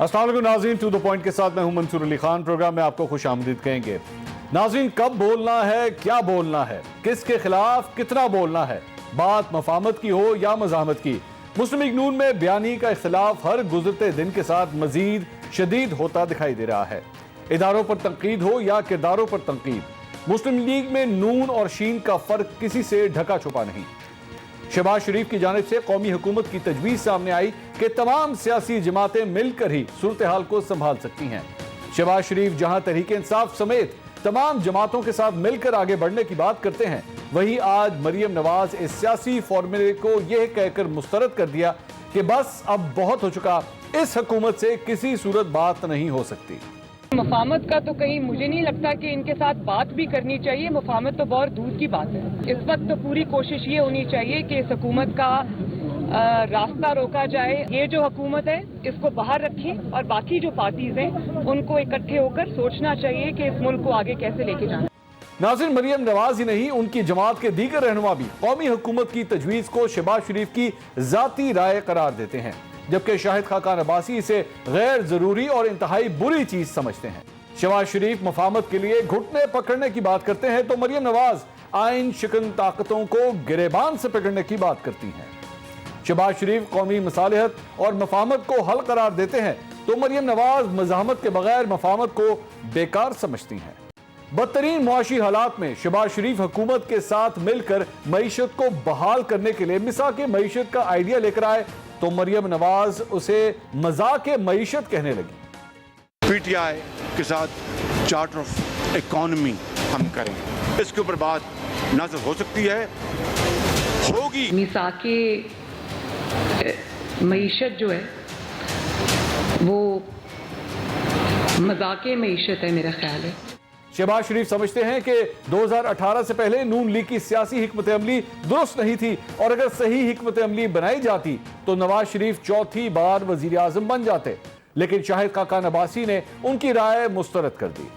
अस्सलाम वालेकुम नाज़रीन, टू द पॉइंट के साथ मैं हूं मंसूर अली खान। प्रोग्राम में आपको खुश आमदीद कहेंगे। नाज़रीन, कब बोलना है, क्या बोलना है, किसके खिलाफ कितना बोलना है, बात मफाहमत की हो या मज़ाहमत की, मुस्लिम लीग नून में बयानी का इख्तिलाफ हर गुजरते दिन के साथ मजीद शदीद होता दिखाई दे रहा है। इदारों पर तनकीद हो या किरदारों पर तनकीद, मुस्लिम लीग में नून और शीन का फर्क किसी से ढका छुपा नहीं। शहबाज शरीफ की जानिब से कौमी हुकूमत की तजवीज़ सामने आई कि तमाम सियासी जमातें मिलकर ही सूरत हाल को संभाल सकती हैं। शहबाज शरीफ जहां तहरीक इंसाफ समेत तमाम जमातों के साथ मिलकर आगे बढ़ने की बात करते हैं, वहीं आज मरियम नवाज इस सियासी फॉर्मूले को यह कहकर मुस्तरद कर दिया कि बस अब बहुत हो चुका, इस हुकूमत से किसी सूरत बात नहीं हो सकती। मुफाहमत का तो कहीं मुझे नहीं लगता कि इनके साथ बात भी करनी चाहिए। मुफाहमत तो बहुत दूर की बात है। इस वक्त तो पूरी कोशिश ये होनी चाहिए कि इस हुकूमत का रास्ता रोका जाए। ये जो हुकूमत है इसको बाहर रखें और बाकी जो पार्टीज हैं उनको इकट्ठे होकर सोचना चाहिए कि इस मुल्क को आगे कैसे लेके जाना। नाज़रीन, मरियम नवाज ही नहीं, उनकी जमात के दीगर रहनुमा भी कौमी हुकूमत की तजवीज़ को शहबाज शरीफ की जाती राय करार देते हैं, जबकि शाहिद खाकान अब्बासी इसे गैर जरूरी और इंतहाई बुरी चीज समझते हैं। शहबाज शरीफ मुफाहमत के लिए घुटने पकड़ने की बात करते हैं तो मरियम नवाज आइन शिकन ताकतों को गिरेबान से पकड़ने की बात करती हैं। शहबाज शरीफ कौमी मसालिहत और मुफाहमत को हल करार देते हैं तो मरियम नवाज मज़ाहमत के बगैर मुफाहमत को बेकार समझती हैं। बदतरीन मुआशी हालात में शहबाज शरीफ हुकूमत के साथ मिलकर मईशत को बहाल करने के लिए मिसाक मईशत का आइडिया लेकर आए तो मरियम नवाज उसे मजाक मईशत कहने लगी। पीटीआई के साथ चार्टर ऑफ इकोनॉमी हम करें, इसके ऊपर बात नाज़र हो सकती है, होगी। मिसाके मईशत जो है वो मजाके मईशत है, मेरा ख्याल है। शहबाज शरीफ समझते हैं कि 2018 से पहले नून लीग की सियासी हिकमत अमली दुरुस्त नहीं थी और अगर सही हिकमत अमली बनाई जाती तो नवाज शरीफ चौथी बार वजीर आजम बन जाते, लेकिन शाहिद खाकान अब्बासी ने उनकी राय मुस्तरद कर दी।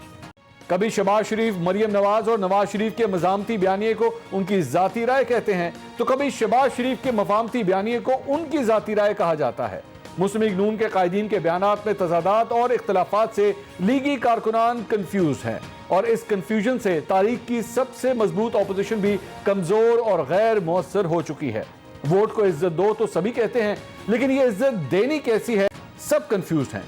कभी शहबाज शरीफ मरियम नवाज और नवाज शरीफ के मज़ामती बयानिए को उनकी जाती राय कहते हैं तो कभी शहबाज शरीफ के मफाहमती बयानिए को उनकी जाती राय कहा जाता है। मुस्लिम लीग नून के कायदीन के बयानात में तजादात और इख्तलाफात से लीगी कारकुनान कंफ्यूज हैं और इस कंफ्यूजन से तारीख की सबसे मजबूत ऑपोजिशन भी कमजोर और गैर मुअस्सर हो चुकी है। वोट को इज्जत दो तो सभी कहते हैं, लेकिन ये इज्जत देनी कैसी है, सब कंफ्यूज हैं।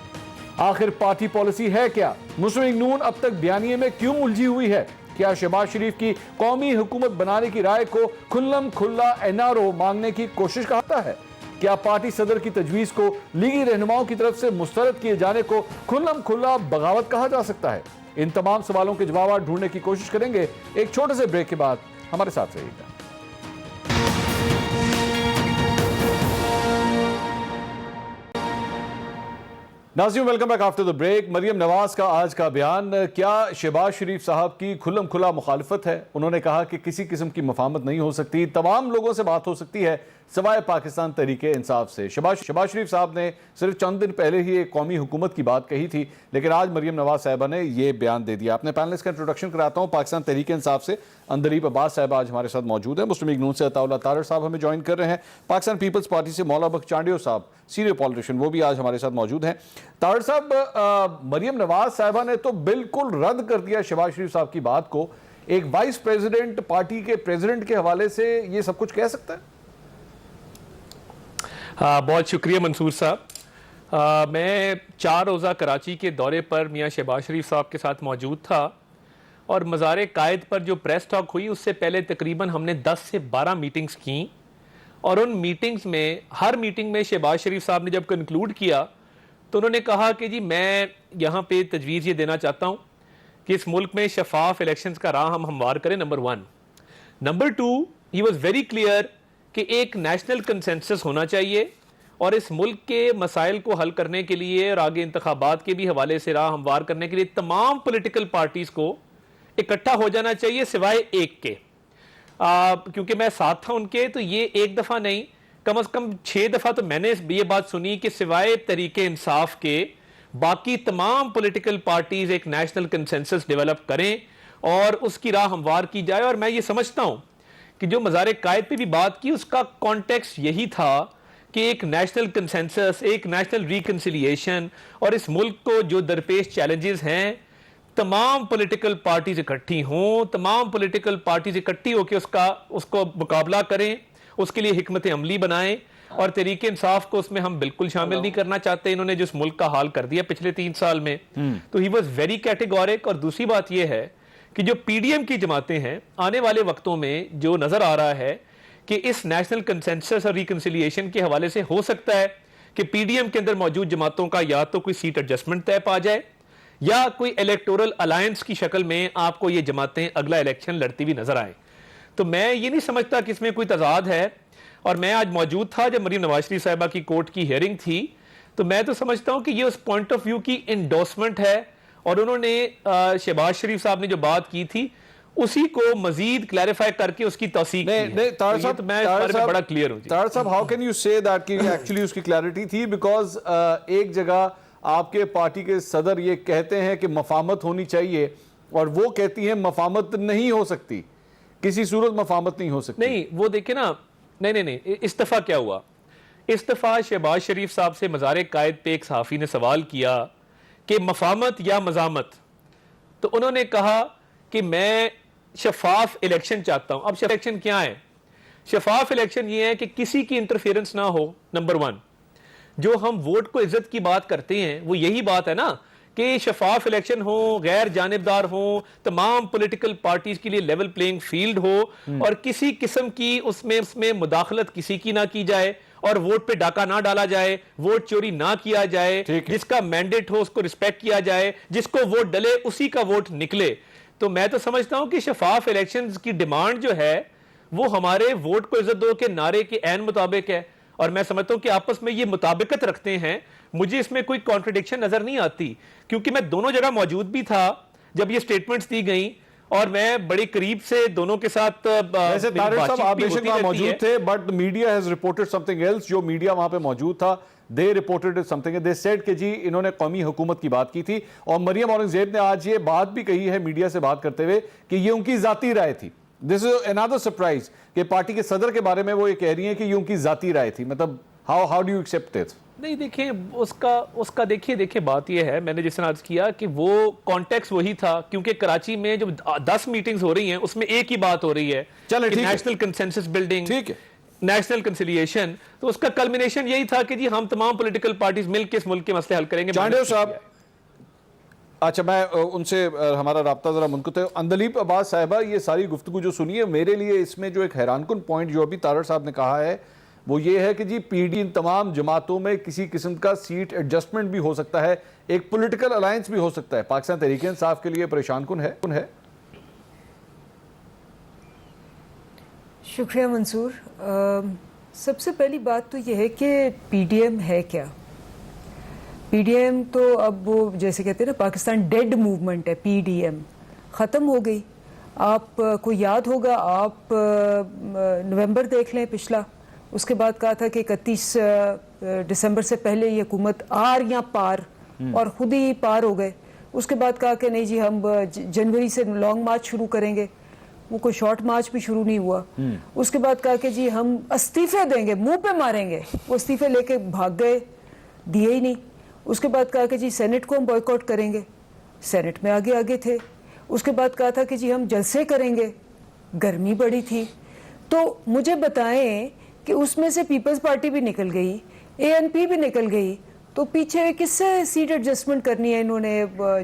आखिर पार्टी पॉलिसी है क्या? मुस्लिम लीग नून अब तक बयानिए में क्यों उलझी हुई है? क्या शहबाज शरीफ की कौमी हुकूमत बनाने की राय को खुल्लम खुल्ला एनआरओ मांगने की कोशिश करता है? क्या पार्टी सदर की तजवीज़ को लीगी रहनुमाओं की तरफ से मुस्तरद किए जाने को खुल्लम खुल्ला बगावत कहा जा सकता है? इन तमाम सवालों के जवाब ढूंढने की कोशिश करेंगे एक छोटे से ब्रेक के बाद। हमारे साथ रहिएगा। नाज़रीन, welcome back after the break. Maryam Nawaz का आज का बयान, क्या शहबाज शरीफ साहब की खुल्लम खुला मुखालफत है? उन्होंने कहा कि किसी किस्म की मुफाहमत नहीं हो सकती, तमाम लोगों से बात हो सकती है सवाए पाकिस्तान तहरीक इंसाफ से। शहबाज शरीफ साहब ने सिर्फ चंद दिन पहले ही एक कौमी हुकूमत की बात कही थी, लेकिन आज मरियम नवाज साहिबा ने यह बयान दे दिया। अपने पैनलिस्ट का इंट्रोडक्शन कराता हूँ। पाकिस्तान तहरीक इंसाफ से अंदरीब अब्बास साहब आज हमारे साथ मौजूद हैं। मुस्लिम लीग नून से अताउल्लाह तारड़ साहब हमें ज्वाइन कर रहे हैं। पाकिस्तान पीपल्स पार्टी से मौला बख्श चांडियो साहब, सीनियर पॉलिटिशियन, वो भी आज हमारे साथ मौजूद हैं। तारड़ साहब, मरियम नवाज साहिबा ने तो बिल्कुल रद्द कर दिया शहबाज शरीफ साहब की बात को। एक वाइस प्रेसिडेंट पार्टी के प्रेसिडेंट के हवाले से ये सब कुछ कह सकता है? बहुत शुक्रिया मंसूर साहब। मैं 4 रोज़ा कराची के दौरे पर मियाँ शहबाज शरीफ साहब के साथ मौजूद था और मज़ार कायद पर जो प्रेस टॉक हुई उससे पहले तकरीबन हमने 10 से 12 मीटिंग्स की और उन मीटिंग्स में हर मीटिंग में शहबाज शरीफ साहब ने जब कंक्लूड किया तो उन्होंने कहा कि जी मैं यहाँ पे तजवीज़ ये देना चाहता हूँ कि इस मुल्क में शफाफ इलेक्शंस का राह हम हमवार करें, number 1। Number 2, he was very clear कि एक नेशनल कंसेंसस होना चाहिए और इस मुल्क के मसाइल को हल करने के लिए और आगे इंतखाबात के भी हवाले से राह हमवार करने के लिए तमाम पॉलिटिकल पार्टीज को इकट्ठा हो जाना चाहिए सिवाय एक के। क्योंकि मैं साथ था उनके, तो ये एक दफ़ा नहीं, कम से कम 6 दफ़ा तो मैंने ये बात सुनी कि सिवाय तरीके इंसाफ के बाकी तमाम पॉलिटिकल पार्टीज एक नेशनल कंसेंसस डेवलप करें और उसकी राह हमवार की जाए। और मैं ये समझता हूँ कि जो मज़ार कायद पे भी बात की उसका कॉन्टेक्स्ट यही था कि एक नेशनल कंसेंसस, एक नेशनल रिकंसिलिएशन और इस मुल्क को जो दरपेश चैलेंजेस हैं, तमाम पॉलिटिकल पार्टीज इकट्ठी हों, तमाम पॉलिटिकल पार्टीज इकट्ठी होकर उसको मुकाबला करें, उसके लिए हिकमत अमली बनाएं। और तहरीक इंसाफ को उसमें हम बिल्कुल शामिल नहीं करना चाहते। इन्होंने जिस मुल्क का हाल कर दिया पिछले 3 साल में, तो ही वॉज वेरी कैटेगोरिक। और दूसरी बात यह है कि जो पीडीएम की जमातें हैं, आने वाले वक्तों में जो नजर आ रहा है कि इस नेशनल कंसेंसस और रिकंसिलिएशन के हवाले से हो सकता है कि पीडीएम के अंदर मौजूद जमातों का या तो कोई सीट एडजस्टमेंट तय पा जाए या कोई इलेक्टोरल अलायंस की शक्ल में आपको ये जमातें अगला इलेक्शन लड़ती हुई नजर आए। तो मैं ये नहीं समझता कि इसमें कोई तजाद है। और मैं आज मौजूद था जब मरीम नवाज शरीफ साहिबा की कोर्ट की हियरिंग थी, तो मैं तो समझता हूं कि ये उस पॉइंट ऑफ व्यू की इंडोर्समेंट है। और उन्होंने शहबाज शरीफ साहब ने जो बात की थी उसी को मजीद क्लैरिफाई करके उसकी तौसीक की है। नहीं, तार साहब, तो मैं इस बारे में बड़ा क्लियर हूं। तार साहब, how can you say that कि एक्चुअली उसकी क्लैरिटी थी? बिकॉज एक जगह आपके पार्टी के सदर ये कहते हैं कि मफामत होनी चाहिए और वो कहती हैं मफामत नहीं हो सकती, किसी सूरत मफामत नहीं हो सकती। नहीं, वो देखे ना, नहीं, इस दफा क्या हुआ, इस दफा शहबाज शरीफ साहब से मज़ार कायद पे एक सहाफ़ी ने सवाल किया कि मफामत या मजामत, तो उन्होंने कहा कि मैं शफाफ इलेक्शन चाहता हूं। अब इलेक्शन क्या है? शफाफ इलेक्शन ये है कि किसी की इंटरफेरेंस ना हो, नंबर 1। जो हम वोट को इज्जत की बात करते हैं वो यही बात है ना कि शफाफ इलेक्शन हो, गैर जानिबदार हो, तमाम पॉलिटिकल पार्टीज के लिए लेवल प्लेइंग फील्ड हो और किसी किस्म की उसमें मुदाखलत किसी की ना की जाए और वोट पे डाका ना डाला जाए, वोट चोरी ना किया जाए, जिसका मैंडेट हो उसको रिस्पेक्ट किया जाए, जिसको वोट डले उसी का वोट निकले। तो मैं तो समझता हूं कि शफाफ इलेक्शंस की डिमांड जो है वो हमारे वोट को इज्जत दो के नारे के ऐन मुताबिक है और मैं समझता हूं कि आपस में ये मुताबिकत रखते हैं। मुझे इसमें कोई कॉन्ट्रडिक्शन नजर नहीं आती क्योंकि मैं दोनों जगह मौजूद भी था जब ये स्टेटमेंट्स दी गई और मैं बड़े करीब से दोनों के साथ वैसे तारिक साहब आप बेशक वहां मौजूद थे, but media has reported something else. जो मीडिया वहां पे मौजूद था, दे रिपोर्टेड समथिंग, दे सेड कि जी इन्होंने कौमी हुकूमत की बात की थी और मरियम औरंगजेब ने आज ये बात भी कही है मीडिया से बात करते हुए कि ये उनकी जाती राय थी। दिस इज अनदर सरप्राइज कि पार्टी के सदर के बारे में वो ये कह रही हैं कि ये उनकी जाती राय थी। मतलब how do you accept it? नहीं, देखिए उसका देखिए बात यह है, मैंने जिस तरह आज किया कि वो कॉन्टेक्स्ट वही था क्योंकि कराची में जब 10 मीटिंग्स हो रही हैं उसमें एक ही बात हो रही है, चलो ठीक है, नेशनल कंसेंसस बिल्डिंग, ठीक है, नेशनल कंसिलिएशन। तो उसका कल्मिनेशन यही था कि जी हम तमाम पॉलिटिकल पार्टीज मिलकर इस मुल्क के मसले हल करेंगे। चांडियो साहब, अच्छा मैं उनसे हमारा राब्ता जरा मुनक़ते। अंदलीब अब्बास साहिबा, ये सारी गुफ्तगू जो सुनी है, मेरे लिए इसमें जो एक हैरानकुन पॉइंट जो अभी तारड़ साहब ने कहा है वो ये है कि जी पीडी इन तमाम जमातों में किसी किस्म का सीट एडजस्टमेंट भी हो सकता है, एक पॉलिटिकल अलायंस भी हो सकता है। पाकिस्तान तहरीक इंसाफ के लिए परेशान कुन है। शुक्रिया मंसूर। सबसे पहली बात तो यह है कि पीडीएम है क्या। पीडीएम तो अब वो जैसे कहते हैं ना, पाकिस्तान डेड मूवमेंट है, पीडीएम ख़त्म हो गई। आपको याद होगा, आप नवंबर देख लें पिछला, उसके बाद कहा था कि 31 दिसंबर से पहले ये हुकूमत आर या पार, और खुद ही पार हो गए। उसके बाद कहा कि नहीं जी हम जनवरी से लॉन्ग मार्च शुरू करेंगे, वो कोई शॉर्ट मार्च भी शुरू नहीं हुआ। उसके बाद कहा कि जी हम इस्तीफे देंगे, मुंह पे मारेंगे, वो इस्तीफे लेके भाग गए, दिए ही नहीं। उसके बाद कहा कि जी सेनेट को हम बॉयकॉट करेंगे, सेनेट में आगे आगे थे। उसके बाद कहा था कि जी हम जलसे करेंगे, गर्मी बड़ी थी। तो मुझे बताएं कि उसमें से पीपल्स पार्टी भी निकल गई, एएनपी भी निकल गई, तो पीछे किससे सीट एडजस्टमेंट करनी है इन्होंने?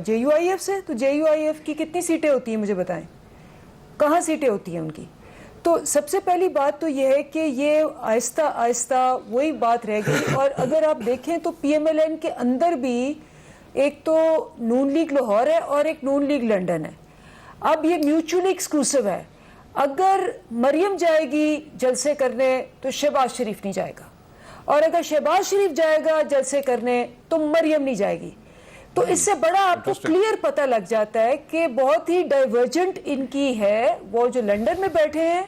जेयूआईएफ से। तो जेयूआईएफ की कितनी सीटें होती हैं मुझे बताएं, कहाँ सीटें होती हैं उनकी? तो सबसे पहली बात तो यह है कि ये आहिस्ता आहिस्ता वही बात रह गई। और अगर आप देखें तो पीएमएलएन के अंदर भी एक तो नून लीग लाहौर है और एक नून लीग लंदन है। अब ये म्यूचुअली एक्सक्लूसिव है। अगर मरियम जाएगी जलसे करने तो शहबाज शरीफ नहीं जाएगा, और अगर शहबाज शरीफ जाएगा जलसे करने तो मरियम नहीं जाएगी। तो इससे बड़ा आपको क्लियर पता लग जाता है कि बहुत ही डाइवर्जेंट इनकी है। वो जो लंदन में बैठे हैं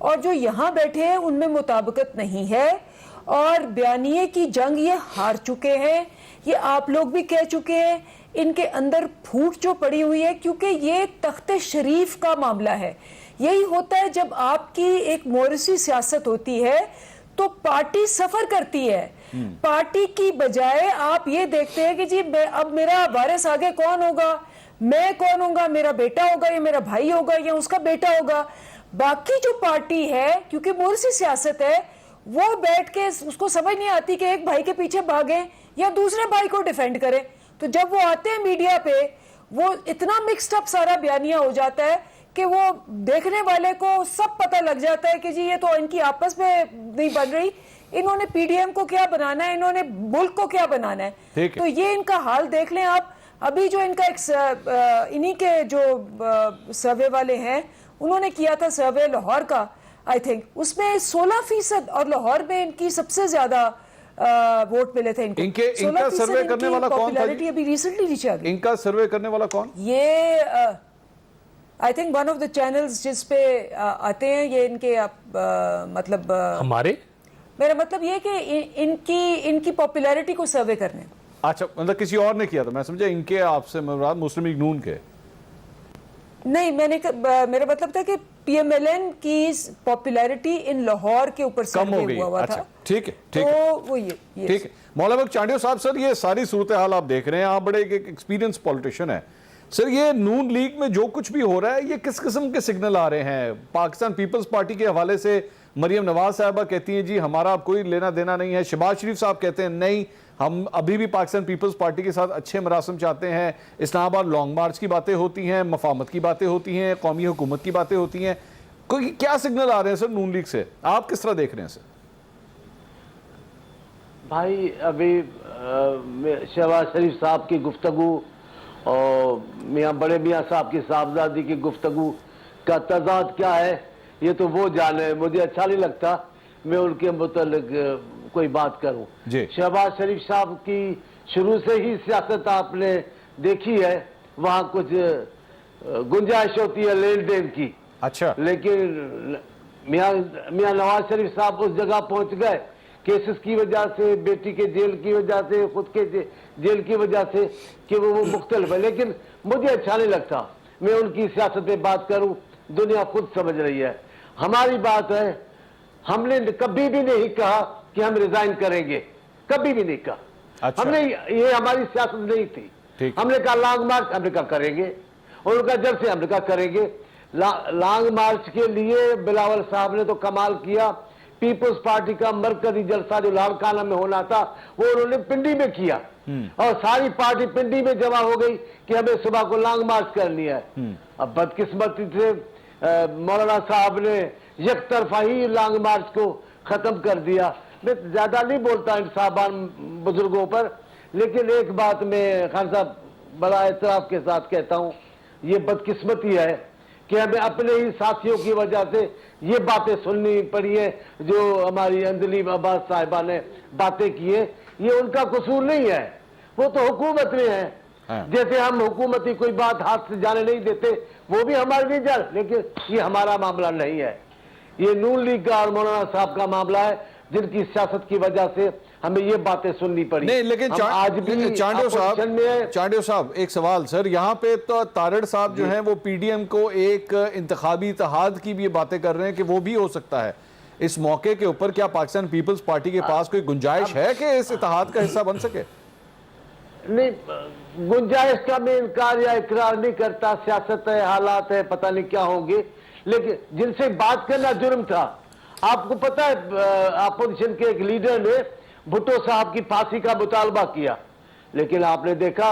और जो यहाँ बैठे हैं उनमें मुताबिकत नहीं है, और बयानिए की जंग ये हार चुके हैं। ये आप लोग भी कह चुके हैं, इनके अंदर फूट जो पड़ी हुई है, क्योंकि ये तख्ते शरीफ का मामला है। यही होता है जब आपकी एक मोरसी सियासत होती है तो पार्टी सफर करती है। पार्टी की बजाय आप ये देखते हैं कि जी अब मेरा वारिस आगे कौन होगा, मैं कौन होगा, मेरा बेटा होगा या मेरा भाई होगा या उसका बेटा होगा। बाकी जो पार्टी है, क्योंकि मुल्क सियासत है, वो बैठ के उसको समझ नहीं आती कि एक भाई के पीछे भागे या दूसरे भाई को डिफेंड करे। तो जब वो आते हैं मीडिया पे, वो इतना मिक्स्ड अप सारा बयानिया हो जाता है कि वो देखने वाले को सब पता लग जाता है कि जी ये तो इनकी आपस में नहीं बन रही, इन्होंने पीडीएम को क्या बनाना है, इन्होंने मुल्क को क्या बनाना है। तो ये इनका हाल देख लें आप। अभी जो इनका एक इन्हीं के जो सर्वे वाले हैं, उन्होंने किया था सर्वे लाहौर का, आई थिंक उसमें 16% और लाहौर में इनकी सबसे ज्यादा वोट मिले थे इनको। इनका सर्वे करने वाला कौन था? अभी रिसेंटली नीचे आ गई। इनका सर्वे करने वाला कौन? ये I think one of the channels जिस पे आते हैं ये इनके मतलब हमारे, मेरा मतलब ये कि इनकी पॉपुलैरिटी को सर्वे करने। अच्छा, मतलब किसी और ने किया था, मैं समझा इनके, आपसे मुराद मुस्लिम लीग नून के? नहीं, मेरा मतलब था कि पीएमएलएन की पॉपुलैरिटी इन लाहौर के ऊपर कम हो गई। हुआ अच्छा, था। ठीक है, ठीक तो है, वो ये ठीक है। मौलाना बख्श चांडियो साहब, सर ये सारी सूरत हाल आप देख रहे हैं, आप बड़े एक एक्सपीरियंस पॉलिटिशियन है सर, ये नून लीग में जो कुछ भी हो रहा है, ये किस किस्म के सिग्नल आ रहे हैं? पाकिस्तान पीपल्स पार्टी के हवाले से मरियम नवाज साहबा कहती हैं जी हमारा कोई लेना देना नहीं है, शहबाज शरीफ साहब कहते हैं नहीं, हम अभी भी पाकिस्तान पीपल्स पार्टी के साथ अच्छे मरासम चाहते हैं, इस्लामाबाद लॉन्ग मार्च की बातें होती हैं, मफामत की बातें होती हैं, कौमी हुकूमत की बातें होती हैं। कोई क्या सिग्नल आ रहे हैं सर नून लीग से, आप किस तरह देख रहे हैं सर? भाई अभी शहबाज शरीफ साहब की गुफ्तगू और बड़े मियाँ साहब की साहबजादी की गुफ्तगू का तजाद क्या है ये तो वो जाने, मुझे अच्छा नहीं लगता मैं उनके मुतल्लिक कोई बात करूं। शहबाज शरीफ साहब की शुरू से ही सियासत आपने देखी है, वहां कुछ गुंजाइश होती है लेन देन की। अच्छा, लेकिन मियाँ नवाज शरीफ साहब उस जगह पहुंच गए केसेस की वजह से, बेटी के जेल की वजह से, खुद के जेल की वजह से, कि वो मुख्तलिफ है। लेकिन मुझे अच्छा नहीं लगता मैं उनकी सियासत पे बात करूं, दुनिया खुद समझ रही है। हमारी बात है, हमने कभी भी नहीं कहा कि हम रिजाइन करेंगे, कभी भी नहीं कहा। अच्छा। हमने ये हमारी सियासत नहीं थी। हमने कहा लॉन्ग मार्च हमने कहा करेंगे, और उनका जब से हमने कहा करेंगे। लॉन्ग मार्च के लिए बिलावल साहब ने तो कमाल किया, पीपल्स पार्टी का मरकजी जलसा जो लाड़काना में होना था वो उन्होंने पिंडी में किया, और सारी पार्टी पिंडी में जमा हो गई कि हमें सुबह को लॉन्ग मार्च करनी है। अब बदकिस्मती से मौलाना साहब ने एक तरफा ही लॉन्ग मार्च को खत्म कर दिया। मैं ज्यादा नहीं बोलता इन साहबान बुजुर्गों पर, लेकिन एक बात मैं खान साहब बड़ा एतराफ के साथ कहता हूँ, ये बदकिस्मती है कि हमें अपने ही साथियों की वजह से ये बातें सुननी पड़ी है जो हमारी अंजलि अब्बास साहिबा ने बातें की है। ये उनका कसूर नहीं है, वो तो हुकूमत में है। जैसे हम हुकूमती कोई बात हाथ से जाने नहीं देते, वो भी हमारे नहीं जाने, लेकिन ये हमारा मामला नहीं है, ये नून लीग का और मौलाना साहब का मामला है जिनकी सियासत की वजह से हमें ये बातें सुननी पड़ी। नहीं, लेकिन आज भी चांडियो साहब एक सवाल सर, यहाँ पे तो तारड़ साहब जो हैं वो पीडीएम को एक इंतखाबी इत्तेहाद की भी बातें कर रहे हैं कि वो भी हो सकता है। इस मौके के ऊपर क्या पाकिस्तान पीपल्स पार्टी के पास कोई गुंजाइश है कि इस इत्तेहाद का हिस्सा बन सके? नहीं, गुंजाइश का मैं इनकार या इकरार नहीं करता, सियासत है, हालात है, पता नहीं क्या होंगे, लेकिन जिनसे बात करना जुर्म था। आपको पता है अपोजिशन के एक लीडर ने भुट्टो साहब की फांसी का मुतालबा किया, लेकिन आपने देखा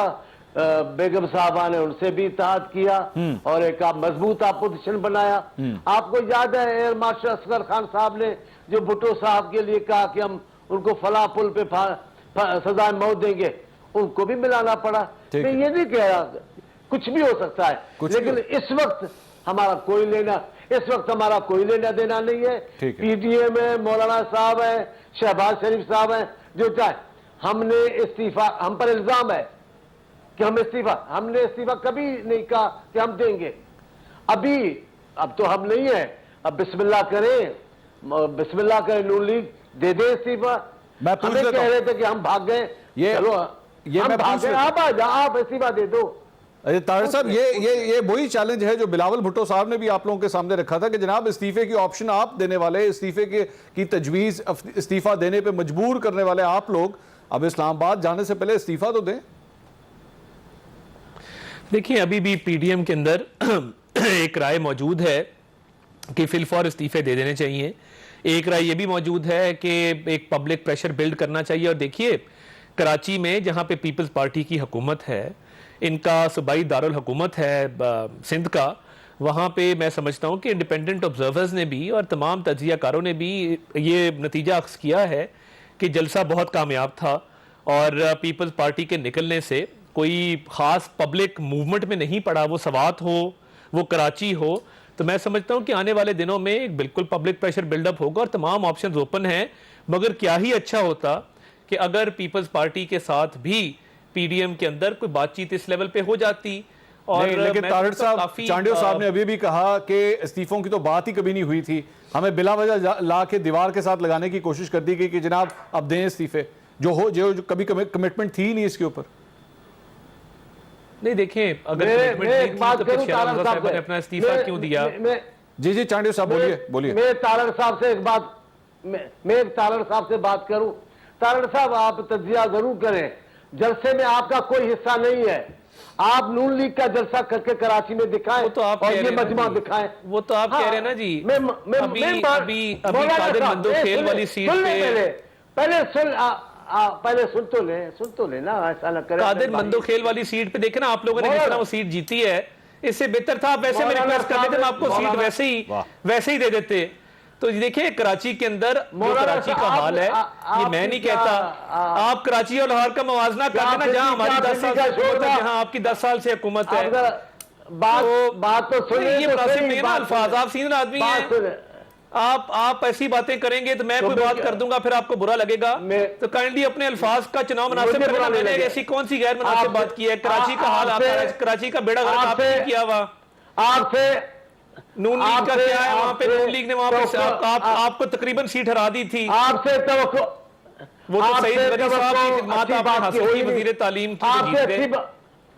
बेगम साहबा ने उनसे भी इत्तेहाद किया और एक मजबूत अपोजिशन बनाया। आपको याद है एयर मार्शल असगर खान साहब ने जो भुट्टो साहब के लिए कहा कि हम उनको फला पुल पे सजाए मौत देंगे, उनको भी मिलाना पड़ा। मैं ये नहीं कह रहा, कुछ भी हो सकता है, लेकिन इस वक्त हमारा कोई लेना देना नहीं है। पीडीएम है, मौलाना साहब है, शहबाज शरीफ साहब है, जो चाहे। हमने इस्तीफा, हम पर इल्जाम है कि हमने इस्तीफा कभी नहीं कहा कि हम देंगे। अब तो हम नहीं है, अब बिस्मिल्लाह करें नून लीग दे दे इस्तीफा। हमें कह रहे थे कि हम भाग गए, चलो ये हम भाग गए, आप इस्तीफा दे दो। अरे तारिक साहब, ये वही चैलेंज है जो बिलावल भुट्टो साहब ने भी आप लोगों के सामने रखा था कि जनाब इस्तीफे की ऑप्शन आप देने वाले, इस्तीफे की तजवीज़, इस्तीफा देने पे मजबूर करने वाले आप लोग, अब इस्लामाबाद जाने से पहले इस्तीफा तो दें। देखिए, अभी भी पीडीएम के अंदर एक राय मौजूद है कि फिलफौर इस्तीफे दे देने चाहिए। एक राय ये भी मौजूद है कि एक पब्लिक प्रेशर बिल्ड करना चाहिए। और देखिए, कराची में जहां पे पीपल्स पार्टी की हुकूमत है, इनका सूबाई दारुल हुकूमत है सिंध का, वहाँ पे मैं समझता हूँ कि इंडिपेंडेंट ऑब्जर्वर्स ने भी और तमाम तज्जियाकारों ने भी ये नतीजा अख्ज़ किया है कि जलसा बहुत कामयाब था और पीपल्स पार्टी के निकलने से कोई ख़ास पब्लिक मूवमेंट में नहीं पड़ा, वो सवात हो, वो कराची हो। तो मैं समझता हूँ कि आने वाले दिनों में एक बिल्कुल पब्लिक प्रेशर बिल्डअप होगा और तमाम ऑप्शंस ओपन हैं। मगर क्या ही अच्छा होता कि अगर पीपल्स पार्टी के साथ भी पीडीएम के अंदर कोई बातचीत इस लेवल पे हो जाती। और लेकिन तारिक साहब, चांडियो साहब ने अभी भी कहा कि इस्तीफों की तो बात ही कभी नहीं हुई थी, हमें बिला वजह ला के दीवार के साथ लगाने की कोशिश कर दी गई कि जनाब अब दें इस्तीफे, जो कभी कमिटमेंट थी ही नहीं इसके ऊपर। नहीं, देखें, अगर कमिटमेंट थी तो फिर शहनाज साहब ने अपना इस्तीफा क्यों दिया? जी चांडियो साहब, बोलिए। मैं तारड़ साहब से एक बात, मैं तारड़ साहब से बात करूं। तारड़ साहब, आप तज्जिया जरूर करें, जलसे में आपका कोई हिस्सा नहीं है। आप नून लीग का जलसा करके कराची में दिखाएं, वो तो आप और ये मजमा दिखाएं। वो तो आप कह रहे हैं ना जी। अभी कादिर मंदोखेल वाली सीट पे पहले सुन तो ले ना, ऐसा ना करें। कादिर मंदोखेल वाली सीट पे देखे ना आप लोगों ने जिस तरह वो सीट जीती है, इससे बेहतर था आप वैसे में रिक्वेस्ट कर लेते, आपको सीट वैसे ही दे देते। तो देखिए, कराची के अंदर जो कराची का हाल है, ये मैं नहीं कहता, आप कराची और लाहौर का मवाजना कर लेना, जहां हमारी 10 साल से हुकूमत है, जहां आपकी 10 साल से हुकूमत है। बात तो सुनिए, ये मुनासिब नहीं है ना अल्फाज, आप सीनियर आदमी हैं, आप ऐसी बातें करेंगे तो मैं कोई बात कर दूंगा, फिर आपको बुरा लगेगा। तो काइंडली अपने अल्फाज का चुनाव मुनासिब करना। मैंने ऐसी कौन सी गैर मुनासिब बात की है? कराची का हाल, कराची का बेड़ा गर्क आपने किया हुआ। आपसे नून लीग का क्या है वहां पे? नून लीग ने वहां पे आपको तकरीबन सीट हरा दी थी। आपसे तवक्को, वो तो सईद गनी साहब की खिदमत आपने हासिल की, वजीर तालीम की, जो जीत गए।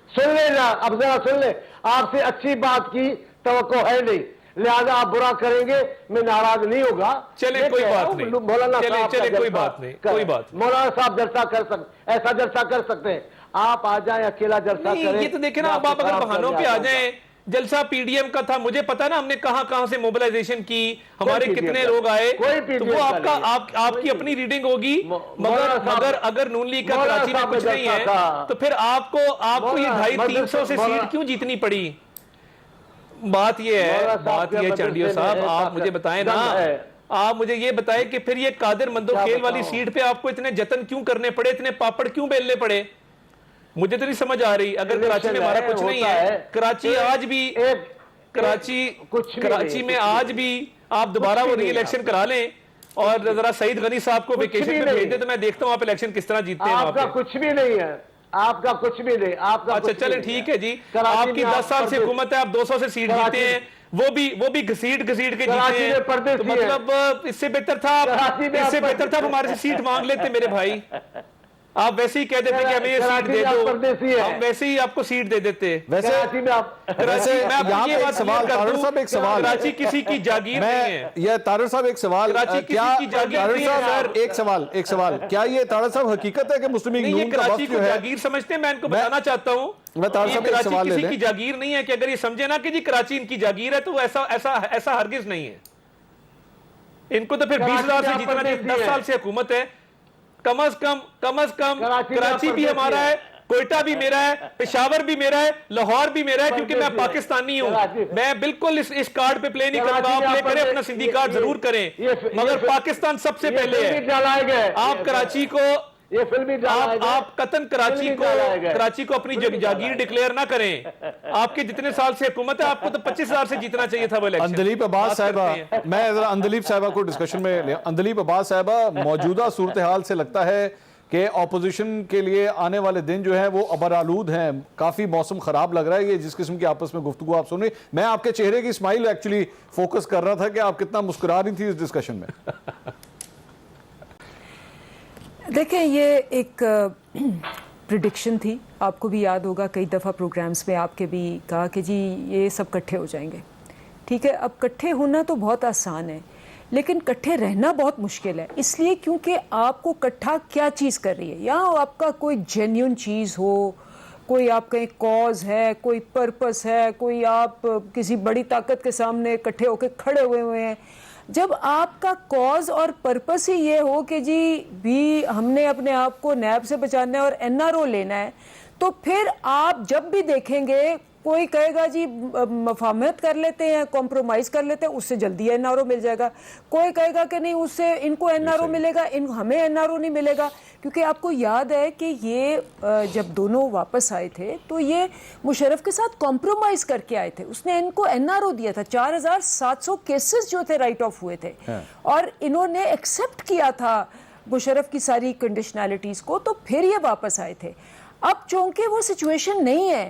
सुन ले ना, अब जरा सुन ले, आपसे अच्छी बात की तवक्को है नहीं, लिहाजा आप बुरा करेंगे, मैं नाराज नहीं होगा। चले कोई बात नहीं, मौलाना चले कोई बात नहीं, कोई बात। मौलाना साहब जलसा कर सकते, ऐसा जलसा कर सकते हैं, आप आ जाए अकेला जलसा करें। ये तो देखे ना, आप अगर बहानों पे आ जाए, जलसा पीडीएम का था, मुझे पता ना हमने कहां से मोबिलाइजेशन की, हमारे कितने लोग आए, तो वो आपकी अपनी रीडिंग होगी। मगर अगर नून लीग का कराची में कुछ नहीं है, तो फिर आपको ये 250-300 से सीट क्यों जीतनी पड़ी? बात ये है चांडियो साहब, आप मुझे बताएं ना, आप मुझे ये बताएं कि फिर ये कादिर मंदोखेल वाली सीट पे आपको इतने जतन क्यों करने पड़े, इतने पापड़ क्यों बेलने पड़े? मुझे तो नहीं समझ आ रही। अगर कराची में हमारा कुछ नहीं है, कराची आज भी, कराची में आज भी आप दोबारा वो री इलेक्शन करा लें और जरा सईद गनी साहब को वेकेशन में भेज दे, तो मैं देखता हूँ आप इलेक्शन किस तरह जीतते हैं। आपका कुछ भी नहीं है, आपका कुछ भी नहीं, आपका। अच्छा चले ठीक है जी, आपकी 10 साल से हुकूमत है, आप 200 से सीट जीते हैं, वो भी घसीट के जीते हैं। तो मतलब इससे बेहतर था हमारे से सीट मांग लेते मेरे भाई। आप वैसे ही कह देते कि हमें ये सीट दे दो, हम वैसे ही आपको सीट दे देते। वैसे मैं आपको ये बात सवाल, तारिक साहब एक सवाल, कराची किसी की जागीर नहीं है। ये तारिक साहब एक सवाल, क्या एक सवाल, क्या ये तारिक साहब हकीकत है कि मुस्लिम लीग नून का कराची को जागीर समझते हैं? मैं इनको बताना चाहता हूँ, कराची किसी की जागीर नहीं है। कि अगर ये समझे ना कि जी कराची इनकी जागीर है, तो ऐसा हरगिज नहीं है। इनको तो फिर 20,000 से जीतना चाहिए। 10 साल से हुकूमत है, कम अज कम कराची भी हमारा है, कोयटा भी मेरा है, पेशावर भी मेरा है, लाहौर भी मेरा है, क्योंकि मैं पाकिस्तानी हूं। मैं बिल्कुल इस कार्ड पे प्ले नहीं करूंगा। आप प्ले करें, अपना सिंधी कार्ड जरूर करें, मगर पाकिस्तान सबसे पहले है। आप कराची को, ये फिल्मी आप कतन कराची को अपनी जागीर डिक्लेयर ना करें। आपके जितने साल से हुकूमत है, आपको तो 25,000 से जीतना चाहिए था वो इलेक्शन। अंदलीब अब्बास साहिबा, मैं जरा अंदलीब साहिबा को डिस्कशन में ले। अंदलीब अब्बास साहिबा, मौजूदा सूरत हाल से लगता है कि ऑपोजिशन के लिए आने वाले दिन जो है वो अबरालूद हैं, काफ़ी मौसम ख़राब लग रहा है। ये जिस किस्म की आपस में गुफ्तगू आप सुन रही, मैं आपके चेहरे की स्माइल एक्चुअली फोकस कर रहा था कि आप कितना मुस्कुरा रही थी इस डिस्कशन में। देखें, ये एक प्रिडिक्शन थी। आपको भी याद होगा कई दफ़ा प्रोग्राम्स में आपके भी कहा कि जी ये सब इकट्ठे हो जाएंगे। ठीक है, अब इकट्ठे होना तो बहुत आसान है, लेकिन इकट्ठे रहना बहुत मुश्किल है। इसलिए क्योंकि आपको इकट्ठा क्या चीज़ कर रही है, या आपका कोई जेन्युइन चीज़ हो, कोई आपका एक कॉज है, कोई पर्पस है, कोई आप किसी बड़ी ताकत के सामने इकट्ठे होकर खड़े हुए हैं। जब आपका कॉज और पर्पस ही ये हो कि जी भी हमने अपने आप को नैब से बचाना है और एनआरओ लेना है, तो फिर आप जब भी देखेंगे कोई कहेगा जी मफाहमत कर लेते हैं, कॉम्प्रोमाइज़ कर लेते हैं, उससे जल्दी एनआरओ मिल जाएगा। कोई कहेगा कि नहीं उससे इनको एनआरओ मिलेगा, हमें एनआरओ नहीं मिलेगा। क्योंकि आपको याद है कि ये जब दोनों वापस आए थे तो ये मुशर्रफ के साथ कॉम्प्रोमाइज़ करके आए थे। उसने इनको एनआरओ दिया था, 4700 केसेस जो थे राइट ऑफ हुए थे, और इन्होंने एक्सेप्ट किया था मुशर्रफ की सारी कंडीशनैलिटीज़ को, तो फिर ये वापस आए थे। अब चूंकि वो सिचुएशन नहीं है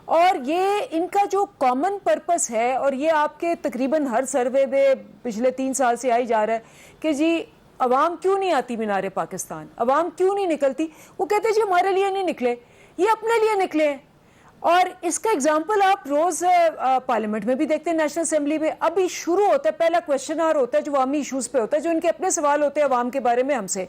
और ये इनका जो कॉमन पर्पस है, और ये आपके तकरीबन हर सर्वे में पिछले 3 साल से आई जा रहा है कि जी अवाम क्यों नहीं आती मीनारे पाकिस्तान, अवाम क्यों नहीं निकलती। वो कहते हैं जी हमारे लिए नहीं निकले, ये अपने लिए निकले हैं। और इसका एग्जाम्पल आप रोज़ पार्लियामेंट में भी देखते हैं, नेशनल असेंबली में अभी शुरू होता है, पहला क्वेश्चन आवर होता है जो अवामी इशूज़ पे होता है, जो इनके अपने सवाल होते हैं अवाम के बारे में हमसे,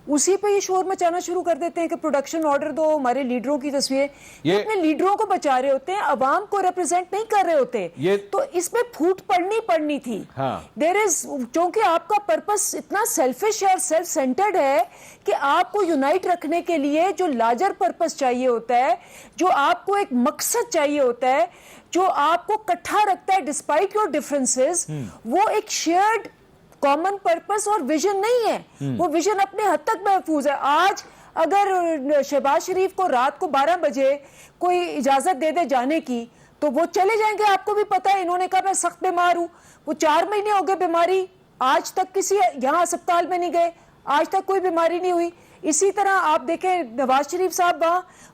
उसी पे ये शोर मचाना शुरू कर देते हैं कि प्रोडक्शन ऑर्डर दो, हमारे लीडरों की तस्वीरें। ये अपने लीडरों को बचा रहे होते हैं, अवाम को रिप्रेजेंट नहीं कर रहे होते। तो इसमें फूट पड़नी थी। देयर इज, क्योंकि आपका पर्पस इतना सेल्फिश है और सेल्फ सेंटर्ड है कि आपको यूनाइट रखने के लिए जो लार्जर पर्पस चाहिए होता है, जो आपको एक मकसद चाहिए होता है, जो आपको इकट्ठा रखता है डिस्पाइट योर डिफरेंसेस, वो एक शेयर्ड कॉमन पर्पस और विजन नहीं है। वो विजन अपने हद तक महफूज है। आज अगर शहबाज शरीफ को रात को 12 बजे कोई इजाजत दे दे जाने की, तो वो चले जाएंगे। आपको भी पता है, इन्होंने कहा मैं सख्त बीमार हूं, वो 4 महीने हो गए बीमारी, आज तक किसी यहाँ अस्पताल में नहीं गए, आज तक कोई बीमारी नहीं हुई। इसी तरह आप देखें नवाज शरीफ साहब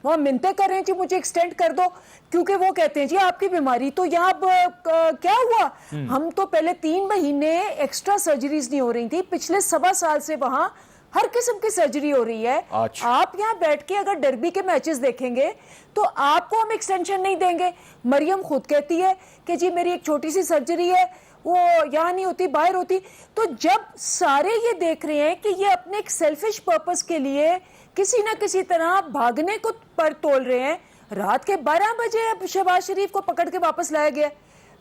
वहाँ मिन्नतें कर रहे हैं कि मुझे एक्सटेंड कर दो, क्योंकि वो कहते हैं जी आपकी बीमारी। तो यहाँ क्या हुआ, हम तो पहले 3 महीने एक्स्ट्रा सर्जरीज नहीं हो रही थी, पिछले 1.25 साल से वहाँ हर किस्म की सर्जरी हो रही है। आप यहाँ बैठ के अगर डर्बी के मैचेस देखेंगे तो आपको हम एक्सटेंशन नहीं देंगे। मरियम खुद कहती है कि जी मेरी एक छोटी सी सर्जरी है, वो यहाँ नहीं होती, बाहर होती। तो जब सारे ये देख रहे हैं कि ये अपने एक सेल्फिश पर्पस के लिए किसी ना किसी तरह भागने को पर तोल रहे हैं, रात के 12 बजे शहबाज शरीफ को पकड़ के वापस लाया गया,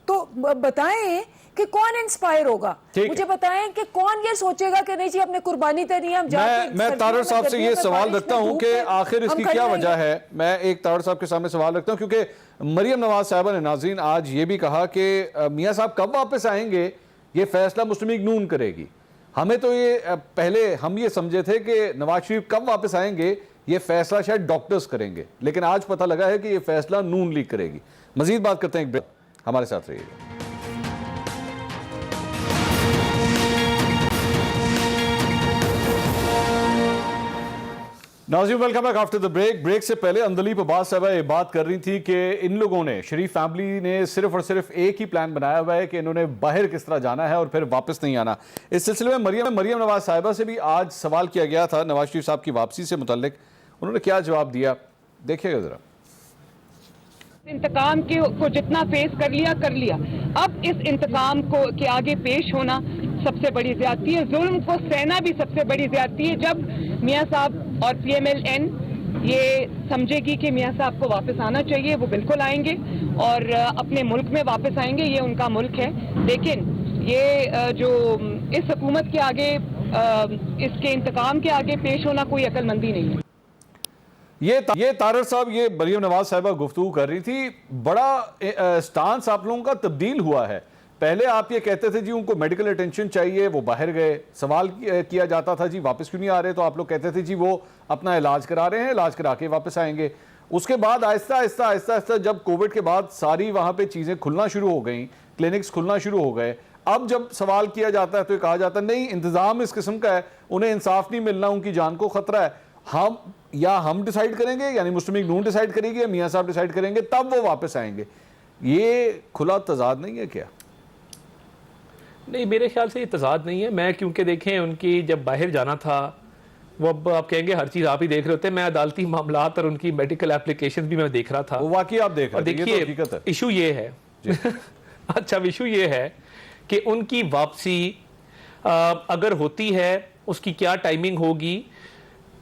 तो बताएं कि कौन इंस्पायर होगा। मुझे बताएं कि कौन ये सोचेगा कि नहीं जी अपने कुर्बानी देनी है, हम जाके। मैं तारड़ साहब से ये सवाल रखता हूं कि आखिर इसकी क्या वजह है। मैं एक तारड़ साहब के सामने सवाल रखता हूं, क्योंकि मरियम नवाज साहबा ने नाज़रीन आज ये भी कहा कि मियां साहब कब वापस आएंगे ये फैसला मुस्लिम लीग नून करेगी। हमें तो ये पहले हम ये समझे थे कि नवाज शरीफ कब वापस आएंगे ये फैसला शायद डॉक्टर्स करेंगे, लेकिन आज पता लगा है कि ये फैसला नून लीग करेगी। मजीद बात करते हैं, हमारे साथ रहिएगा। नाज़रीन welcome back after the break से पहले अंदलीप अब्बास साहबा ये बात कर रही थी कि इन लोगों ने, शरीफ फैमिली ने सिर्फ और सिर्फ एक ही प्लान बनाया हुआ है कि इन्होंने बाहर किस तरह जाना है और फिर वापस नहीं आना। इस सिलसिले में मरियम नवाज साहिबा से भी आज सवाल किया गया था नवाज शरीफ साहब की वापसी से मुतल्लिक। उन्होंने क्या जवाब दिया, देखिएगा जरा। इंतकाम को जितना फेस कर लिया। अब इस इंतकाम को के आगे पेश होना सबसे बड़ी ज्यादती है, जुल्म को सहना भी सबसे बड़ी ज्यादती है। जब मियां साहब और PMLN ये समझेगी कि मियां साहब को वापस आना चाहिए, वो बिल्कुल आएंगे और अपने मुल्क में वापस आएंगे, ये उनका मुल्क है। लेकिन ये जो इस हुकूमत के आगे, इसके इंतकाम के आगे पेश होना कोई अक्लमंदी नहीं है। ये तारड़ साहब, ये मरियम नवाज साहिबा गुफ्तगू कर रही थी। बड़ा स्टांस आप लोगों का तब्दील हुआ है। पहले आप ये कहते थे जी उनको मेडिकल अटेंशन चाहिए, वो बाहर गए, सवाल किया जाता था जी वापस क्यों नहीं आ रहे, तो आप लोग कहते थे जी वो अपना इलाज करा रहे हैं, इलाज करा के वापस आएंगे। उसके बाद आहिस्ता आहिस्ता जब कोविड के बाद सारी वहाँ पे चीज़ें खुलना शुरू हो गई, क्लिनिक्स खुलना शुरू हो गए, अब जब सवाल किया जाता है तो ये कहा जाता है नहीं इंतज़ाम इस किस्म का है, उन्हें इंसाफ नहीं मिलना, उनकी जान को खतरा है। हम डिसाइड करेंगे, यानी मुस्लिम लीग नून डिसाइड करेगी या मियाँ साहब डिसाइड करेंगे, तब वो वापस आएंगे। ये खुला तजाद नहीं है क्या? नहीं, मेरे ख्याल से ये तजाद नहीं है। मैं क्योंकि देखें उनकी जब बाहर जाना था वो अब आप कहेंगे हर चीज आप ही देख रहे होते हैं, मैं अदालती मामलात और उनकी मेडिकल एप्लीकेशन भी मैं देख रहा था। वो वाकई आप देख और रहे थे, ये तो हकीकत है। देखिए इशू ये है अच्छा इशू ये है कि उनकी वापसी अगर होती है उसकी क्या टाइमिंग होगी,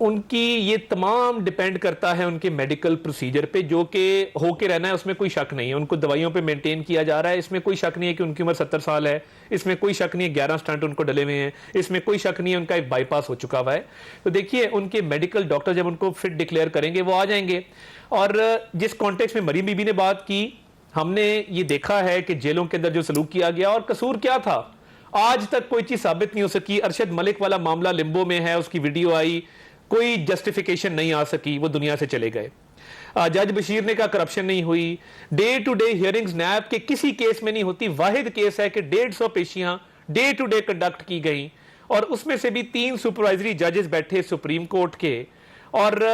उनकी ये तमाम डिपेंड करता है उनके मेडिकल प्रोसीजर पे, जो कि होके रहना है, उसमें कोई शक नहीं है। उनको दवाइयों पे मेंटेन किया जा रहा है, इसमें कोई शक नहीं है कि उनकी उम्र 70 साल है, इसमें कोई शक नहीं है 11 स्टंट उनको डले हुए हैं, इसमें कोई शक नहीं है उनका एक बाईपास हो चुका हुआ है। तो देखिए उनके मेडिकल डॉक्टर जब उनको फिट डिक्लेयर करेंगे वो आ जाएंगे। और जिस कॉन्टेक्स्ट में मरीम बीबी ने बात की, हमने ये देखा है कि जेलों के अंदर जो सलूक किया गया, और कसूर क्या था आज तक कोई चीज साबित नहीं हो सकी। अरशद मलिक वाला मामला लिम्बो में है, उसकी वीडियो आई, कोई जस्टिफिकेशन नहीं आ सकी, वो दुनिया से चले गए। जज बशीर ने कहा करप्शन नहीं हुई। डे टू डे हियरिंग्स नैब के किसी केस में नहीं होती। वाहिद केस है कि 150 पेशियां डे टू डे कंडक्ट की गई, और उसमें से भी 3 सुपरवाइजरी जजेस बैठे सुप्रीम कोर्ट के, और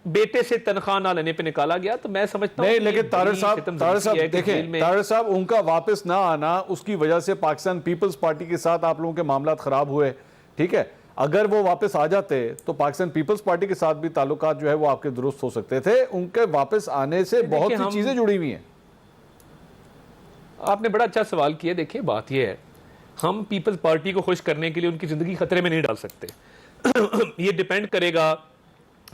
बेटे से तनख्वाह ना लेने पे निकाला गया। तो मैं समझता हूं नहीं, लेकिन तारिक साहब देखें, तारिक साहब उनका वापस ना आना, उसकी वजह से पाकिस्तान पीपल्स पार्टी के साथ आप लोगों के मामला खराब हुए, ठीक है। अगर वो वापस आ जाते तो पाकिस्तान पीपल्स पार्टी के साथ भी ताल्लुकात जो है वो आपके दुरुस्त हो सकते थे। उनके वापस आने से बहुत सी चीजें जुड़ी हुई हैं। आपने बड़ा अच्छा सवाल किया। देखिए बात यह है, हम पीपल्स पार्टी को खुश करने के लिए उनकी जिंदगी खतरे में नहीं डाल सकते ये डिपेंड करेगा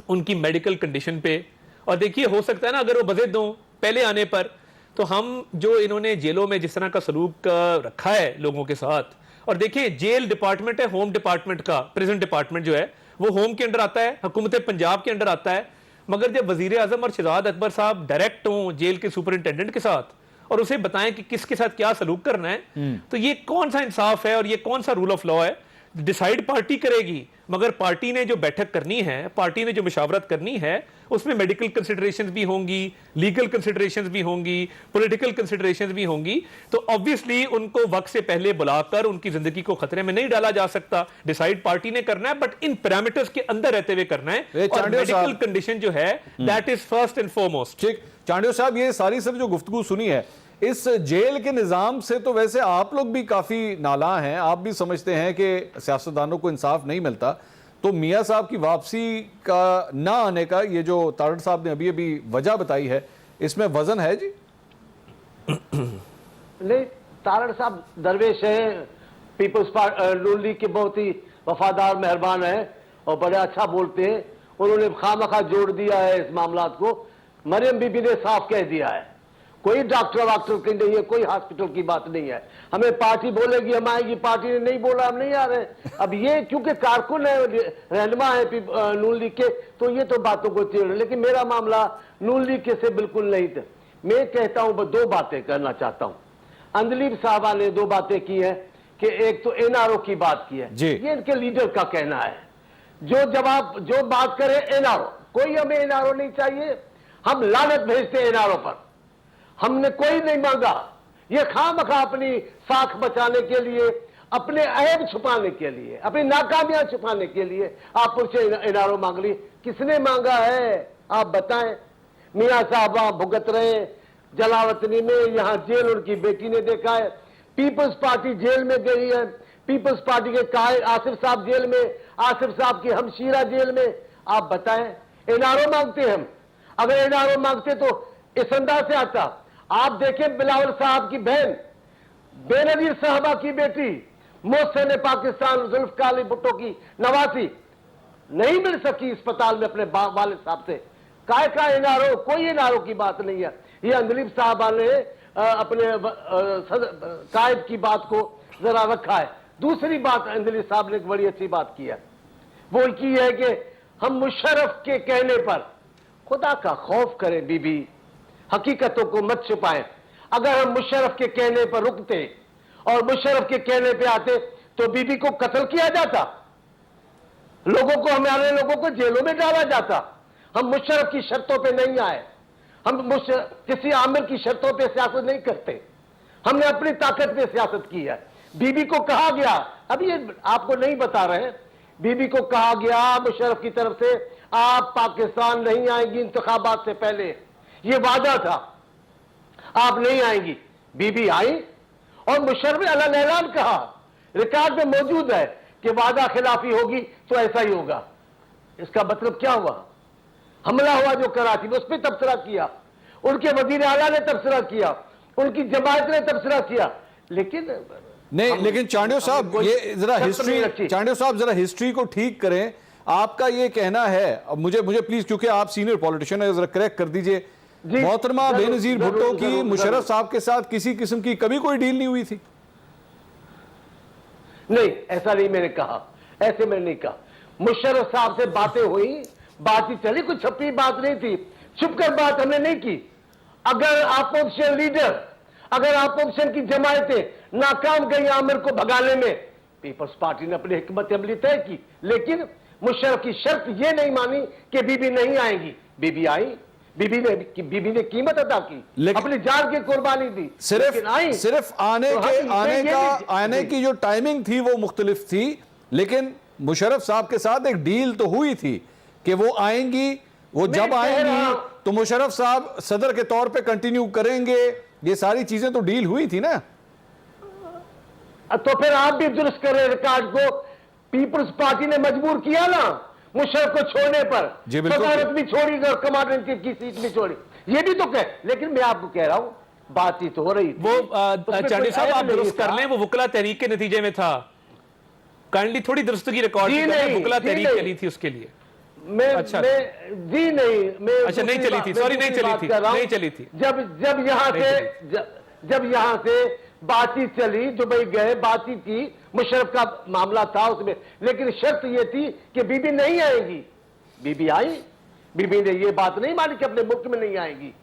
उनकी मेडिकल कंडीशन पे। और देखिए हो सकता है ना, अगर वो बजट दो पहले आने पर, तो हम जो इन्होंने जेलों में जिस तरह का सलूक रखा है लोगों के साथ, और देखिए जेल डिपार्टमेंट है होम डिपार्टमेंट का, प्रिजन डिपार्टमेंट जो है वो होम के अंडर आता है, हुकूमत पंजाब के अंडर आता है। मगर जब वजीर आजम और शहजाद अकबर साहब डायरेक्ट हों जेल के सुपरिंटेंडेंट के साथ और उसे बताएं कि किसके साथ क्या सलूक करना है, तो ये कौन सा इंसाफ है और ये कौन सा रूल ऑफ लॉ है? डिसाइड पार्टी करेगी, मगर पार्टी ने जो बैठक करनी है, पार्टी ने जो मुशावरत करनी है, उसमें मेडिकल कंसिडरेशंस भी होंगी, लीगल कंसिडरेशंस भी होंगी, पॉलिटिकल कंसिडरेशंस भी होंगी। तो ऑब्वियसली उनको वक्त से पहले बुलाकर उनकी जिंदगी को खतरे में नहीं डाला जा सकता। डिसाइड पार्टी ने करना है, बट इन पैरामीटर्स के अंदर रहते हुए करना है, और मेडिकल कंडीशन जो है that is first and foremost. ठीक, चांडियो साहब, ये सारी सब जो गुफ्तगू सुनी है, इस जेल के निज़ाम से तो वैसे आप लोग भी काफ़ी नाला हैं, आप भी समझते हैं कि सियासतदानों को इंसाफ नहीं मिलता। तो मियाँ साहब की वापसी का ना आने का ये जो तारड़ साहब ने अभी अभी वजह बताई है, इसमें वजन है जी? नहीं, तारड़ साहब दरवेश है, पीपल्स नून लीग के बहुत ही वफादार मेहरबान हैं और बड़े अच्छा बोलते हैं। उन्होंने खामखा जोड़ दिया है इस मामलात को। मरियम बीबी ने साफ कह दिया है, कोई डॉक्टर वाक्टर की नहीं है, कोई हॉस्पिटल की बात नहीं है। हमें पार्टी बोलेगी हम आएगी, पार्टी ने नहीं बोला हम नहीं आ रहे। अब ये क्योंकि कारकुन है, रहनुमा है नून लीग के, तो ये तो बातों को छेड़, लेकिन मेरा मामला नून लीग के से बिल्कुल नहीं था। मैं कहता हूं, दो बातें करना चाहता हूं। अंदलीब साहबा ने 2 बातें की है कि एक तो एनआरओ की बात की है, ये इनके लीडर का कहना है। जो बात करे एनआरओ, कोई हमें एनआरओ नहीं चाहिए, हम लानत भेजते एनआरओ पर, हमने कोई नहीं मांगा। ये खामखा अपनी साख बचाने के लिए, अपने ऐब छुपाने के लिए, अपनी नाकामियां छुपाने के लिए आप मुझसे एनआरओ मांग ली। किसने मांगा है आप बताएं? मियां साहब वहां भुगत रहे जलावतनी में, यहां जेल उनकी बेटी ने देखा है। पीपल्स पार्टी जेल में गई है, पीपल्स पार्टी के कायद आसिफ साहब जेल में, आसिफ साहब की हमशीरा जेल में। आप बताएं, एनआरओ मांगते हम? अगर एनआरओ मांगते तो इस अंदाज से आता। आप देखें बिलावल साहब की बहन बेनजीर साहबा की बेटी मोहसिन पाकिस्तान जुल्फकार अली भुट्टो की नवासी नहीं मिल सकी अस्पताल में अपने वालिद साहब से। काय का एनआरओ? कोई एनआरओ की बात नहीं है। ये अंदलीब साहबा ने अपने कायद की बात को जरा रखा है। दूसरी बात अंदलीब साहब ने एक बड़ी अच्छी बात की है, वो की है कि हम मुशर्रफ के कहने पर खुदा का खौफ करें बीबी, हकीकतों को मत छुपाएं। अगर हम मुशर्रफ के कहने पर रुकते और मुशर्रफ के कहने पे आते तो बीबी को कत्ल किया जाता, लोगों को, हमारे लोगों को जेलों में डाला जाता। हम मुशर्रफ की शर्तों पे नहीं आए, हम किसी आमिर की शर्तों पे सियासत नहीं करते, हमने अपनी ताकत पे सियासत की है। बीबी को कहा गया, अभी ये आपको नहीं बता रहे, बीबी को कहा गया मुशर्रफ की तरफ से आप पाकिस्तान नहीं आएंगी इंतखाबात से पहले, ये वादा था, आप नहीं आएंगी। बीबी आई और मुशर्रफ ने ऐलान कहा, रिकॉर्ड में मौजूद है कि वादा खिलाफी होगी तो ऐसा ही होगा। इसका मतलब क्या हुआ? हमला हुआ जो कराची में, उस पर तबसरा किया, उनके वजीर आला ने तबसरा किया, उनकी जमात ने तबसरा किया, लेकिन नहीं, लेकिन चांडियो साहब ये जरा हिस्ट्री, चांडियो साहब जरा हिस्ट्री को ठीक करें। आपका ये कहना है, अब मुझे प्लीज, क्योंकि आप सीनियर पॉलिटिशियन है, जरा करेक्ट कर दीजिए, मोहतरमा बेनजीर भुट्टो की मुशर्रफ साहब के साथ किसी किस्म की कभी कोई डील नहीं हुई थी? नहीं, ऐसा नहीं मैंने कहा, ऐसे मैंने नहीं कहा। मुशर्रफ साहब से बातें हुई, बातचीत चली, कुछ छुपी बात नहीं थी, छुपकर बात हमने नहीं की। अगर अपोजिशन लीडर, अगर अपोजिशन की जमायतें नाकाम गई आमिर को भगाने में, पीपल्स पार्टी ने अपनी हिकमत अमली तय की, लेकिन मुशर्रफ की शर्त यह नहीं मानी कि बीबी नहीं आएगी। बीबी आई, बीबी ने कीमत अदा की, अपनी जान की कुर्बानी दी, सिर्फ आने की जो टाइमिंग थी वो मुख्तलिफ थी, लेकिन मुशर्रफ साहब के साथ एक डील तो हुई थी कि वो आएंगी, वो जब आएंगी तो मुशर्रफ साहब सदर के तौर पे कंटिन्यू करेंगे, ये सारी चीजें तो डील हुई थी ना। तो फिर आप भी दुरुस्त करें रिकॉर्ड को, पीपल्स पार्टी ने मजबूर किया ना मुशर्रफ को छोड़ने पर, सदारत भी छोड़ी और कमांडर इन चीफ की सीट भी छोड़ी, ये भी तो कह, लेकिन मैं आपको कह रहा हूं बातचीत हो रही थी। वो चांडियो साहब आप दुरुस्त कर लें, वो वुकला तहरीक के नतीजे में था, काइंडली थोड़ी दुरुस्तगी रिकॉर्ड करें, वुकला तहरीक चली थी उसके लिए। अच्छा नहीं चली थी, सॉरी नहीं चली थी। जब यहां से बातचीत चली, दुबई गए, बातचीत की, मुशर्रफ का मामला था उसमें, लेकिन शर्त यह थी कि बीबी नहीं आएगी। बीबी आई, बीबी ने ये बात नहीं मानी कि अपने मुल्क में नहीं आएगी,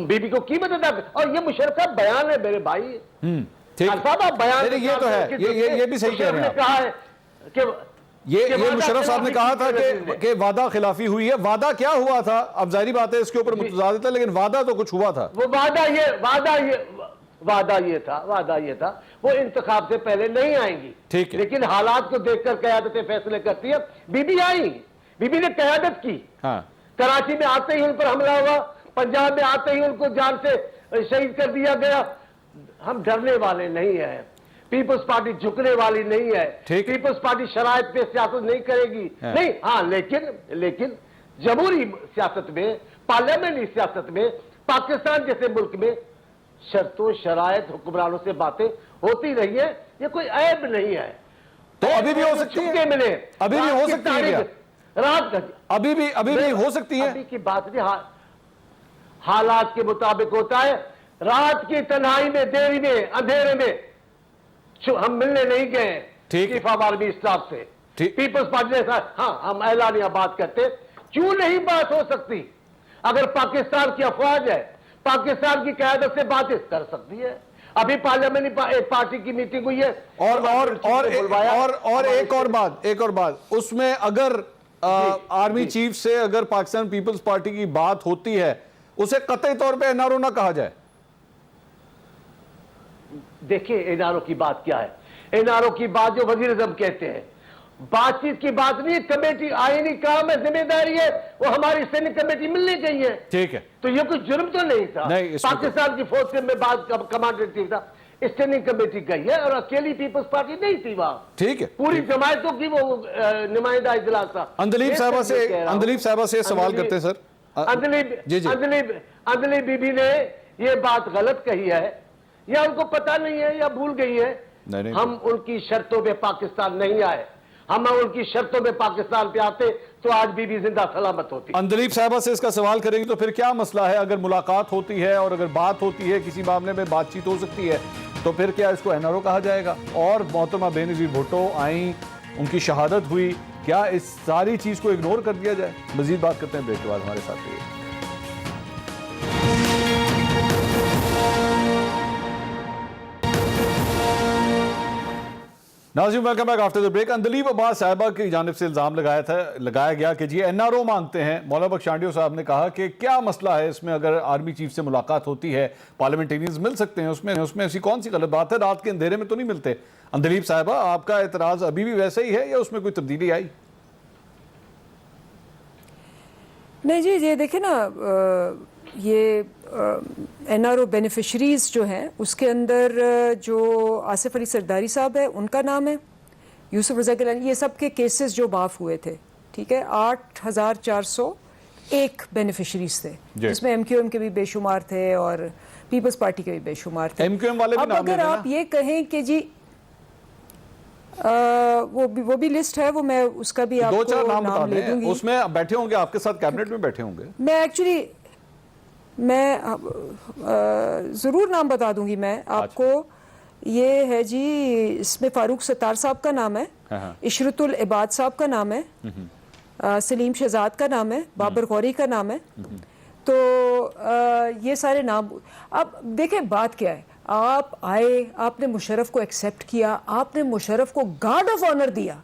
बीबी को कीमत अदा, और ये मुशर्रफ का बयान है मेरे भाई, बयान ये तो है, ये भी सही कह रहे हैं, कहा है कि ये मुशर्रफ साहब ने कहा था कि वादा खिलाफी हुई है। वादा क्या हुआ था, अब जाहिर बात है इसके ऊपर मुतजादिद है, लेकिन वादा तो कुछ हुआ था। वो वादा ये था वो इंतखाब से पहले नहीं आएंगी, ठीक है, लेकिन हालात को देखकर क़यादतें फैसले करती है। बीबी आई, बीबी ने क़यादत की, हाँ। कराची में आते ही उन पर हमला हुआ, पंजाब में आते ही उनको जान से शहीद कर दिया गया। हम डरने वाले नहीं है, पीपल्स पार्टी झुकने वाली नहीं है, पीपल्स पार्टी शराइत पे सियासत नहीं करेगी, नहीं, हाँ, लेकिन जमहूरी सियासत में, पार्लियामेंट्री सियासत में, पाकिस्तान जैसे मुल्क में शर्तों शराइत हुक्मरानों से बातें होती रही है, ये कोई ऐब नहीं है। तो अभी भी हो सकती है, अभी भी हो सकती है, रात अभी भी हो सकती है, अभी की बात नहीं, हालात के मुताबिक होता है। रात की तन्हाई में, देरी में, अंधेरे में हम मिलने नहीं गए चीफ ऑफ आर्मी स्टाफ से, पीपल्स पार्टी ने कहा हाँ हम ऐलानिया बात करते, क्यों नहीं बात हो सकती? अगर पाकिस्तान की अफवाज है, पाकिस्तान की क़यादत से बातें कर सकती है। अभी पार्लियामेंट्री एक पार्टी की मीटिंग हुई है, और एक और बात उसमें अगर आर्मी चीफ से अगर पाकिस्तान पीपल्स पार्टी की बात होती है, उसे कतई तौर पे एनआरओ ना कहा जाए। देखिए एनआरओ की बात क्या है, एनआरओ की बात जो वजीर आज़म कहते हैं, बातचीत की बात नहीं, कमेटी आईनी काम है, जिम्मेदारी है, वो हमारी सैनिक कमेटी मिलनी चाहिए, ठीक है, तो ये कोई जुर्म तो नहीं था। पाकिस्तान की फौज से मैं बात कमांडर चीफ था, स्टैंडिंग कमेटी गई है, और अकेली पीपल्स पार्टी नहीं थी वहां, ठीक है, पूरी जमायतों की वो नुमाइंदा इजलास था। अंदलीब साहबा से सवाल करते हैं सर। अंदलीब बीबी ने ये बात गलत कही है, या उनको पता नहीं है, या भूल गई है। नहीं। हम उनकी शर्तों पे पाकिस्तान नहीं आए, हम उनकी शर्तों पे पाकिस्तान पे आते तो आज भी जिंदा सलामत होती। अंदलीब साहबा से इसका सवाल करेंगे तो फिर क्या मसला है? अगर मुलाकात होती है और अगर बात होती है, किसी मामले में बातचीत हो सकती है, तो फिर क्या इसको एनआरओ कहा जाएगा? और मोहतरमा बेनजीर भुट्टो आई, उनकी शहादत हुई, क्या इस सारी चीज को इग्नोर कर दिया जाए? मजीद बात करते हैं ब्रेक के बाद, हमारे साथ रहिए। नाज़रीन welcome back after the break. Andleeb Abbas साहिबा की जानिब से इल्ज़ाम लगाया गया कि जी एनआरओ मांगते हैं। मौलाना बख्श चांडियो साहब ने कहा कि क्या मसला है इसमें, अगर आर्मी चीफ से मुलाकात होती है, पार्लियामेंटेरियंस मिल सकते हैं, उसमें ऐसी कौन सी गलत बात है? रात के अंधेरे में तो नहीं मिलते। अंदलीब साहिबा, आपका एतराज़ अभी भी वैसे ही है या उसमें कोई तब्दीली आई? नहीं जी, ये देखे ना, ये एनआरओ बेनिफिशरीज जो हैं उसके अंदर जो आसिफ अली सरदारी साहब है उनका नाम है, यूसुफ रज़ा गिलानी, ये सब के केसेस जो माफ़ हुए थे, ठीक है, 8,401 बेनिफिशरीज थे, जिसमें MQM के भी बेशुमार थे और पीपल्स पार्टी के भी बेशुमार थे। MQM वाले भी अब नाम अगर लेना। आप ये कहें कि जी वो भी लिस्ट है, वो मैं उसका भी आपको 2-4 नाम बता ले दें, दूंगी। उसमें बैठे होंगे आपके साथ, कैबिनेट में बैठे होंगे। मैं एक्चुअली ज़रूर नाम बता दूंगी मैं आपको। ये है जी, इसमें फारूक सत्तार साहब का नाम है, इशरतुल इबाद साहब का नाम है, सलीम शहजाद का नाम है, बाबर गौरी का नाम है। तो ये सारे नाम। अब देखें बात क्या है, आप आए, आपने मुशर्रफ को एक्सेप्ट किया, आपने मुशर्रफ को गार्ड ऑफ ऑनर दिया,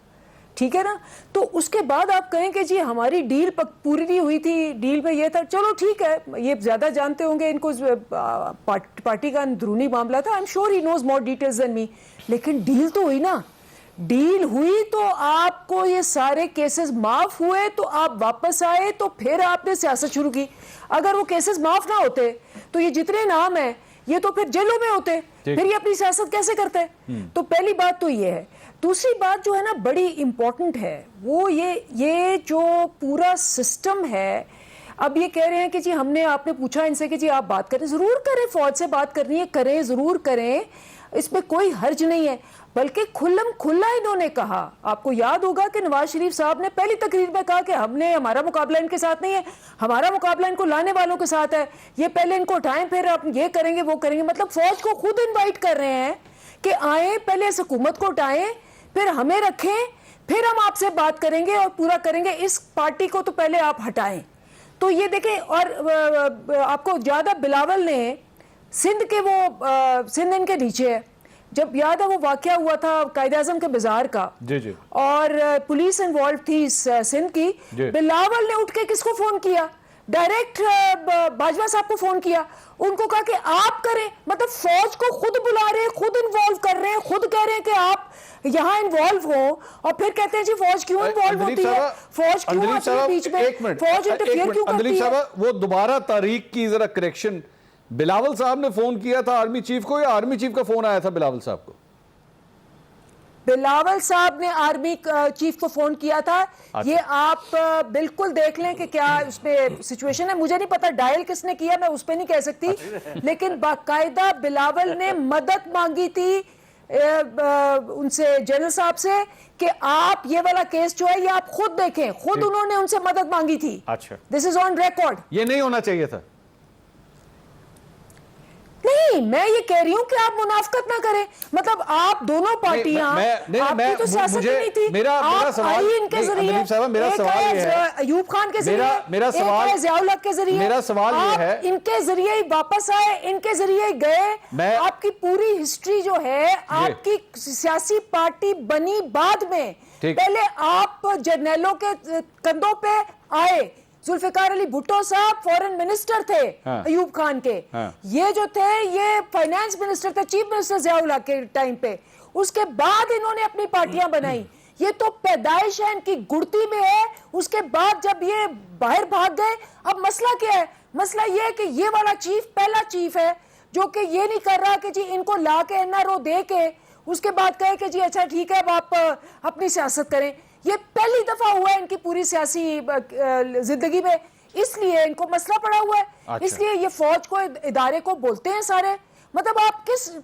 ठीक है ना, तो उसके बाद आप कहें कि जी हमारी डील पूरी नहीं हुई थी, डील में ये था, चलो ठीक है, ये ज्यादा जानते होंगे, इनको पार्टी का अंदरूनी मामला था, I am sure he knows more details than me, लेकिन डील तो हुई ना, डील हुई तो आपको ये सारे केसेस माफ हुए, तो आप वापस आए, तो फिर आपने सियासत शुरू की। अगर वो केसेस माफ ना होते तो ये जितने नाम है ये तो फिर जेलों में होते, फिर ये अपनी सियासत कैसे करते? तो पहली बात तो ये है। दूसरी बात जो है ना बड़ी इंपॉर्टेंट है, वो ये जो पूरा सिस्टम है, अब ये कह रहे हैं कि जी आपने पूछा इनसे कि जी आप बात करें, जरूर करें, फौज से बात करनी है करें, जरूर करें, इसमें कोई हर्ज नहीं है। बल्कि खुल्लम खुल्ला इन्होंने कहा, आपको याद होगा कि नवाज शरीफ साहब ने पहली तकरीर में कहा कि हमारा मुकाबला इनके साथ नहीं है, हमारा मुकाबला इनको लाने वालों के साथ है, ये पहले इनको उठाएं फिर आप ये करेंगे वो करेंगे। मतलब फौज को खुद इन्वाइट कर रहे हैं कि आए, पहले इस हुकूमत को उठाएं, फिर हमें रखें, फिर हम आपसे बात करेंगे और पूरा करेंगे, इस पार्टी को तो पहले आप हटाएं। तो ये देखें, और आपको ज्यादा बिलावल ने सिंध के वो सिंध इनके नीचे है, जब याद है वो वाकया हुआ था कायद-ए-आज़म के बाजार का, जी। और पुलिस इन्वॉल्व थी सिंध की, बिलावल ने उठ के किसको फोन किया? डायरेक्ट बाजवा साहब को फोन किया, उनको कहा कि आप करें, मतलब फौज को खुद बुला रहे हैं, खुद इन्वॉल्व कर रहे हैं, खुद कह रहे हैं कि आप यहाँ इन्वॉल्व हो, और फिर कहते हैं जी फौज क्यों इन्वॉल्व होती है, फौज क्यों आती है बीच में, फौज इंटरफियर क्यों करती है? वो दोबारा तारीख की जरा करेक्शन, बिलावल साहब ने फोन किया था आर्मी चीफ को या आर्मी चीफ का फोन आया था बिलावल साहब को? बिलावल साहब ने आर्मी चीफ को फोन किया था। ये आप बिल्कुल देख लें कि क्या उसमें सिचुएशन है, मुझे नहीं पता डायल किसने किया, मैं उस पर नहीं कह सकती, लेकिन बाकायदा बिलावल ने मदद मांगी थी उनसे, जनरल साहब से, कि आप ये वाला केस जो है ये आप खुद देखें, खुद उन्होंने उनसे मदद मांगी थी। अच्छा, दिस इज ऑन रिकॉर्ड। ये नहीं होना चाहिए था। नहीं, मैं ये कह रही हूं कि आप मुनाफकत ना करें, मतलब आप दोनों पार्टियां, आपकी तो सियासत ही नहीं थी, मेरा सवाल इनके जरिए, मेरा सवाल ये है, अयूब खान के जरिए, मेरा सवाल ज़ियाउल हक के जरिए, मेरा सवाल ये है, इनके जरिए वापस आए, इनके जरिए गए, आपकी पूरी हिस्ट्री जो है, आपकी सियासी पार्टी बनी बाद में, पहले आप जर्नैलों के कंधों पे आए, जुल्फिकार अली भुट्टो साहब फॉरेन मिनिस्टर थे अयूब खान के, ये जो थे ये फाइनेंस मिनिस्टर थे, चीफ मिनिस्टर ज़ियाउल हक के टाइम पे, उसके बाद इन्होंने अपनी पार्टियां बनाई, ये तो पैदाइश है इनकी गुड़ती में है, उसके बाद जब ये बाहर भाग गए, अब मसला क्या है? मसला ये है कि ये वाला चीफ पहला चीफ है जो कि ये नहीं कर रहा कि जी इनको ला के एनआरओ दे के उसके बाद कहे कि जी अच्छा ठीक है अब आप अपनी सियासत करें। ये पहली दफा हुआ है इनकी पूरी सियासी जिंदगी में, इसलिए इनको मसला पड़ा हुआ है। अच्छा। इसलिए ये फौज को इदारे को बोलते हैं सारे, मतलब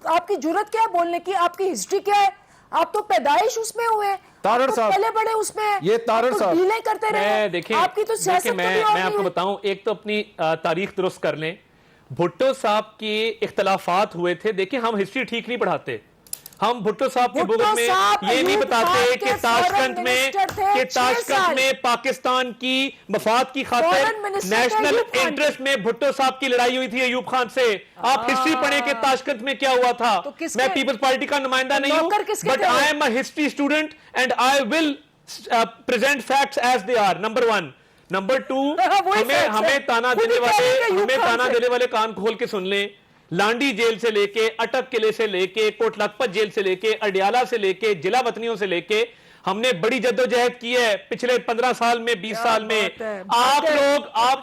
आपकी जुर्रत क्या है बोलने की, आपकी हिस्ट्री क्या है? आप तो पैदाइश उसमें हुए हैं, तारड़ साहब पहले बड़े उसमें ये तारड़ साहब डीलें करते रहे, देखिए आपकी तो सियासत मैं आपको बताऊं, एक तो अपनी तारीख दुरुस्त कर लें, भुट्टो साहब के इख्तलाफात हुए थे, देखिए हम हिस्ट्री ठीक नहीं पढ़ाते, हम भुट्टो साहब के बुक में ये नहीं बताते कि ताशकंद में पाकिस्तान की मफाद की खातिर नेशनल इंटरेस्ट में भुट्टो साहब की लड़ाई हुई थी अयूब खान से। आप हिस्ट्री पढ़े कि ताशकंद में क्या हुआ था। तो मैं पीपल्स पार्टी का नुमाइंदा नहीं हूं, but I am a history student and I will present facts as they are. Number 1, number 2, हमें ताना देने वाले कान खोल के सुन लें। लांडी जेल से लेके, अटक किले से लेके, कोट लखपत जेल से लेके, अडियाला से लेके, जिला वतनियों से लेके हमने बड़ी जद्दोजहद की है पिछले 15 साल में, 20 साल में। आप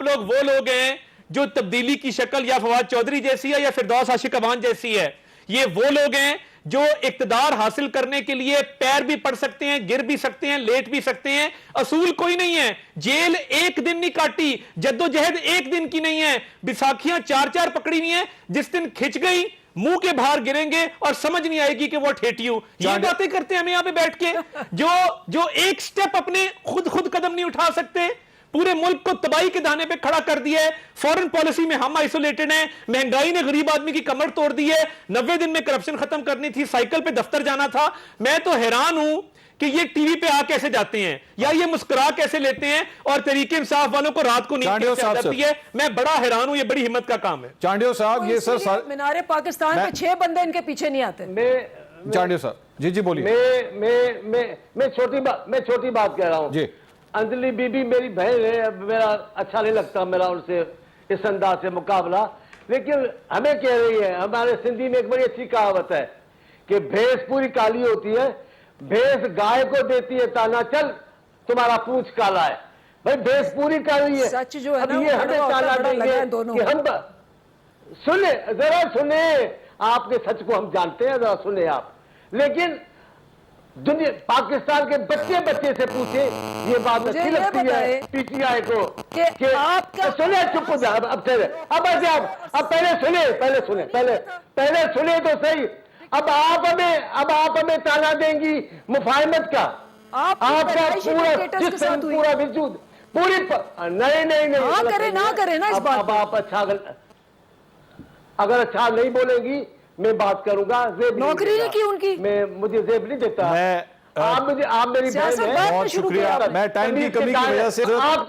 लोग वो लोग हैं जो तब्दीली की शक्ल या फवाद चौधरी जैसी है या फिरदौस आशिक अवान जैसी है। ये वो लोग हैं जो इक्तदार हासिल करने के लिए पैर भी पड़ सकते हैं, गिर भी सकते हैं, लेट भी सकते हैं। असूल कोई नहीं है। जेल एक दिन नहीं काटी, जद्दोजहद एक दिन की नहीं है। बैसाखियां 4-4 पकड़ी हुई हैं, जिस दिन खिंच गई मुंह के बाहर गिरेंगे और समझ नहीं आएगी कि वो ठेठियों। ये बातें करते हैं हम यहां पे बैठ के, जो एक स्टेप अपने खुद कदम नहीं उठा सकते, पूरे मुल्क को तबाही के दाने पे खड़ा कर दिया है। फॉरेन पॉलिसी में हम आइसोलेटेड हैं, महंगाई ने गरीब आदमी की कमर तोड़ दी है। 90 दिन में करप्शन खत्म करनी थी, साइकिल पे दफ्तर जाना था। मैं तो हैरान हूं कि ये टीवी पे आ कैसे जाते हैं या ये मुस्कुरा कैसे लेते हैं और तहरीक इंसाफ वालों को रात को नींद कैसे आ जाती है। मैं बड़ा हैरान हूं, ये बड़ी हिम्मत का काम है। चांडियो साहब, ये सर मीनारे पाकिस्तान पे 6 बंदे इनके पीछे नहीं आते। चांडियो साहब, जी बोलिए। मैं छोटी बात कह रहा हूं जी। अंजलि बीबी मेरी बहन है, मेरा अच्छा नहीं लगता मेरा उनसे इस अंदाज से मुकाबला, लेकिन हमें कह रही है, हमारे सिंधी में एक बड़ी अच्छी कहावत है कि भैंस पूरी काली होती है, भैंस गाय को देती है ताना, चल तुम्हारा पूंछ काला है। भाई भैंस पूरी काली है, सच जो है ना, अब ये हमें ताना देंगे कि हम सुने, जरा सुने, आपके सच को हम जानते हैं, जरा सुने आप। लेकिन दुनिया पाकिस्तान के बच्चे से पूछे, ये बात अच्छी लगती है पीटीआई को कि आप क्या सुने, चुप हो जा। अब पहले सुने तो सही। अब आप हमें ताना देंगी मुफाहमत का, आपका पूरा वजूद पूरी नहीं ना करे ना इस बात। अब आप अच्छा, अगर अच्छा नहीं बोलेंगी मैं बात करूंगा। नौकरी नहीं की उनकी, मुझे जेब नहीं देता। आप मेरी बहन है। बहुत शुक्रिया। मैं टाइम की कमी की वजह से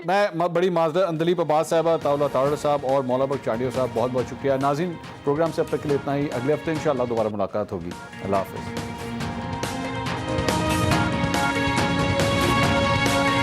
मैं बड़ी माजरत, अंदलीप अब्बास साहब, ताउला तारड़ साहब और मौलाबक चांडियो साहब, बहुत बहुत शुक्रिया। नाज़रीन, प्रोग्राम से अब तक के लिए इतना ही। अगले हफ्ते इंशाअल्लाह दोबारा मुलाकात होगी। अल्लाह हाफ़िज़।